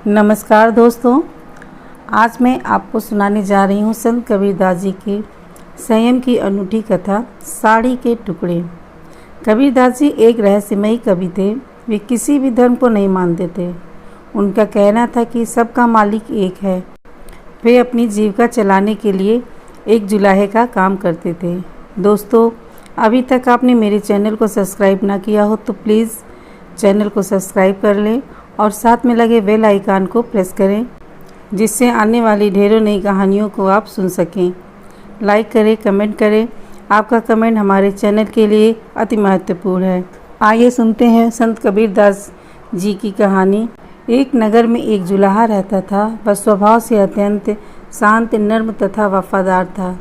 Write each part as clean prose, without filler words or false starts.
नमस्कार दोस्तों, आज मैं आपको सुनाने जा रही हूँ संत कबीरदास जी की संयम की अनूठी कथा साड़ी के टुकड़े। कबीरदास जी एक रहस्यमयी कवि थे। वे किसी भी धर्म को नहीं मानते थे। उनका कहना था कि सबका मालिक एक है। वे अपनी जीविका चलाने के लिए एक जुलाहे का काम करते थे। दोस्तों, अभी तक आपने मेरे चैनल को सब्सक्राइब ना किया हो तो प्लीज़ चैनल को सब्सक्राइब कर लें और साथ में लगे बेल आइकन को प्रेस करें, जिससे आने वाली ढेरों नई कहानियों को आप सुन सकें। लाइक करें, कमेंट करें। आपका कमेंट हमारे चैनल के लिए अति महत्वपूर्ण है। आइए सुनते हैं संत कबीरदास जी की कहानी। एक नगर में एक जुलाहा रहता था। वह स्वभाव से अत्यंत शांत, नर्म तथा वफादार था।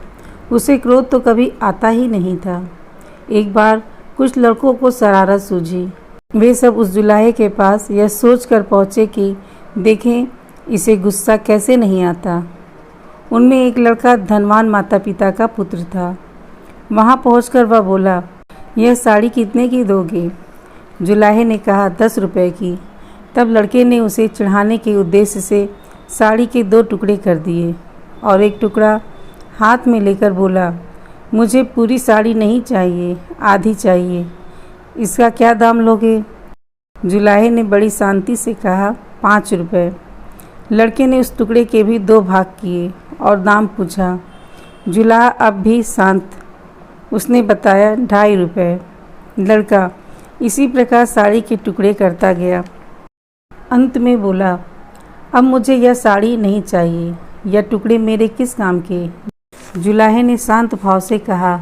उसे क्रोध तो कभी आता ही नहीं था। एक बार कुछ लड़कों को शरारत सूझी। वे सब उस जुलाहे के पास यह सोच कर पहुँचे कि देखें इसे गुस्सा कैसे नहीं आता। उनमें एक लड़का धनवान माता पिता का पुत्र था। वहाँ पहुंचकर वह बोला, यह साड़ी कितने की दोगे? जुलाहे ने कहा, 10 रुपये की। तब लड़के ने उसे चढ़ाने के उद्देश्य से साड़ी के 2 टुकड़े कर दिए और एक टुकड़ा हाथ में लेकर बोला, मुझे पूरी साड़ी नहीं चाहिए, आधी चाहिए। इसका क्या दाम लोगे? जुलाहे ने बड़ी शांति से कहा, 5 रुपये। लड़के ने उस टुकड़े के भी 2 भाग किए और दाम पूछा। जुलाहा अब भी शांत। उसने बताया, 2.5 रुपये। लड़का इसी प्रकार साड़ी के टुकड़े करता गया। अंत में बोला, अब मुझे यह साड़ी नहीं चाहिए। यह टुकड़े मेरे किस काम के? जुलाहे ने शांत भाव से कहा,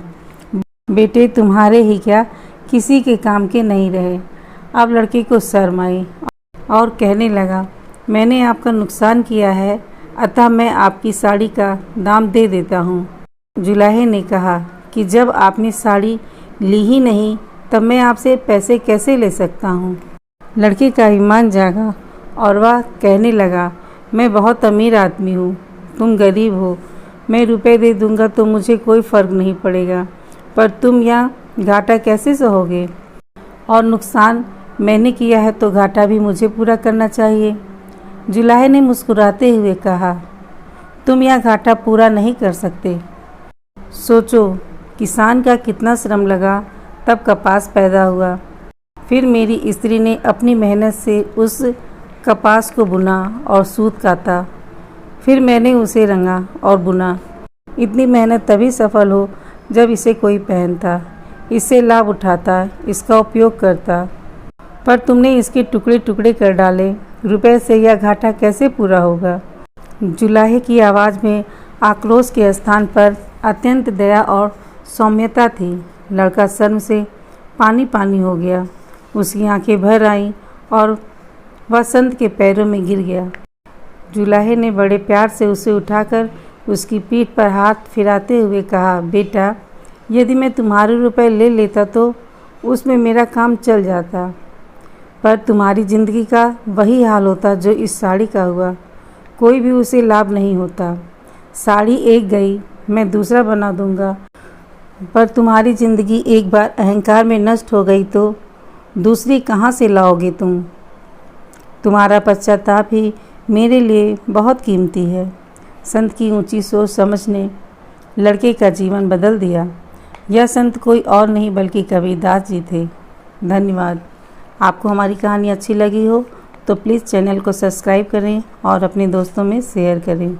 बेटे तुम्हारे ही क्या, किसी के काम के नहीं रहे। अब लड़के को शर्म आई और कहने लगा, मैंने आपका नुकसान किया है, अतः मैं आपकी साड़ी का दाम दे देता हूँ। जुलाहे ने कहा कि जब आपने साड़ी ली ही नहीं तब मैं आपसे पैसे कैसे ले सकता हूँ। लड़के का ईमान जागा और वह कहने लगा, मैं बहुत अमीर आदमी हूँ, तुम गरीब हो। मैं रुपए दे दूँगा तो मुझे कोई फ़र्क नहीं पड़ेगा, पर तुम यहाँ घाटा कैसे सहोगे? और नुकसान मैंने किया है तो घाटा भी मुझे पूरा करना चाहिए। जुलाहे ने मुस्कुराते हुए कहा, तुम यह घाटा पूरा नहीं कर सकते। सोचो, किसान का कितना श्रम लगा तब कपास पैदा हुआ। फिर मेरी स्त्री ने अपनी मेहनत से उस कपास को बुना और सूत काता। फिर मैंने उसे रंगा और बुना। इतनी मेहनत तभी सफल हो जब इसे कोई पहनता, इससे लाभ उठाता, इसका उपयोग करता। पर तुमने इसके टुकड़े टुकड़े कर डाले। रुपए से यह घाटा कैसे पूरा होगा? जुलाहे की आवाज़ में आक्रोश के स्थान पर अत्यंत दया और सौम्यता थी। लड़का शर्म से पानी पानी हो गया। उसकी आंखें भर आईं और वह संत के पैरों में गिर गया। जुलाहे ने बड़े प्यार से उसे उठाकर उसकी पीठ पर हाथ फिराते हुए कहा, बेटा, यदि मैं तुम्हारे रुपए ले लेता तो उसमें मेरा काम चल जाता, पर तुम्हारी ज़िंदगी का वही हाल होता जो इस साड़ी का हुआ। कोई भी उसे लाभ नहीं होता। साड़ी एक गई, मैं दूसरा बना दूंगा, पर तुम्हारी ज़िंदगी एक बार अहंकार में नष्ट हो गई तो दूसरी कहाँ से लाओगे तुम? तुम्हारा पश्चाताप ही मेरे लिए बहुत कीमती है। संत की ऊंची सोच समझ ने लड़के का जीवन बदल दिया। यह संत कोई और नहीं बल्कि कबीरदास जी थे। धन्यवाद। आपको हमारी कहानी अच्छी लगी हो तो प्लीज़ चैनल को सब्सक्राइब करें और अपने दोस्तों में शेयर करें।